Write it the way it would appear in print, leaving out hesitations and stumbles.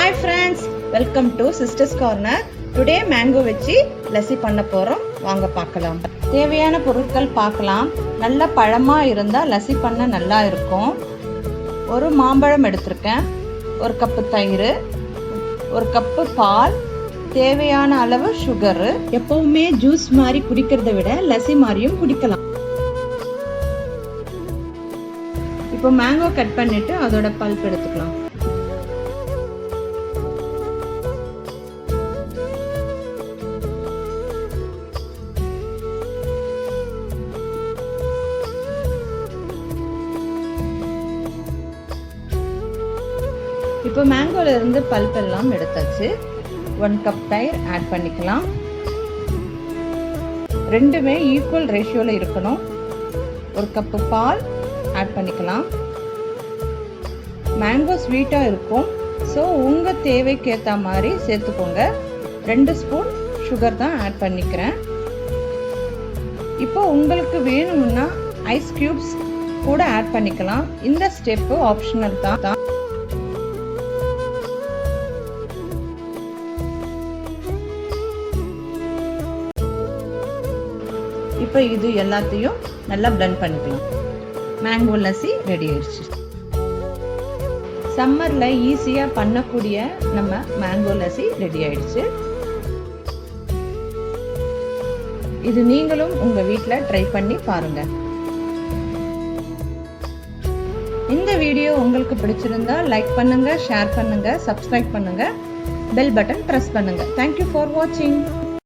Hi friends, welcome to Sisters Corner. Today mango வச்சு லஸ்ஸி பண்ண போறோம். வாங்க பார்க்கலாம். தேவையான பொருட்கள் பார்க்கலாம். நல்ல பழமா இருந்தா லஸ்ஸி பண்ண நல்லா இருக்கும். ஒரு மாம்பழம் எடுத்துர்க்கேன். ஒரு கப் தயிர், ஒரு கப் பால், தேவையான அளவு சுகர். எப்பவுமே ஜூஸ் மாதிரி குடிக்கிறதை விட லஸ்ஸி மாதிரியும் குடிக்கலாம். இப்போ மேங்கோ கட் பண்ணிட்டு அதோட பல்ப் எடுத்துக்கலாம். இப்போ மேங்கோல இருந்து பல்ப் எல்லாம் எடுத்தாச்சு. 1 கப் தயிர் ஆட் பண்ணிக்கலாம். ரெண்டுமே ஈக்குவல் ரேஷியோல இருக்கணும். ஒரு கப் பால் ஆட் பண்ணிக்கலாம். மேங்கோ ஸ்வீட்டா இருக்கும், ஸோ உங்க தேவைக்கு ஏற்ற மாதிரி சேர்த்துக்கோங்க. 2 ஸ்பூன் சுகர் தான் ஆட் பண்ணிக்கிறேன். இப்போ உங்களுக்கு வேணும்னா ஐஸ் கியூப்ஸ் கூட ஆட் பண்ணிக்கலாம். இந்த ஸ்டெப் ஆப்ஷனல் தான். இப்போ இது எல்லாத்தையும் நல்லா பிளெண்ட் பண்ணிக்கலாம். மேங்கோ லஸ்ஸி ரெடி ஆயிடுச்சு. சம்மர்ல ஈஸியா பண்ணக்கூடிய நம்ம மேங்கோ லஸ்ஸி ரெடி ஆயிடுச்சு. இது நீங்களும் உங்க வீட்ல ட்ரை பண்ணி பாருங்க. இந்த வீடியோ உங்களுக்கு பிடிச்சிருந்தா லைக் பண்ணுங்க, ஷேர் பண்ணுங்க, சப்ஸ்கிரைப் பண்ணுங்க, பெல் பட்டன் பிரஸ் பண்ணுங்க. Thank you for watching.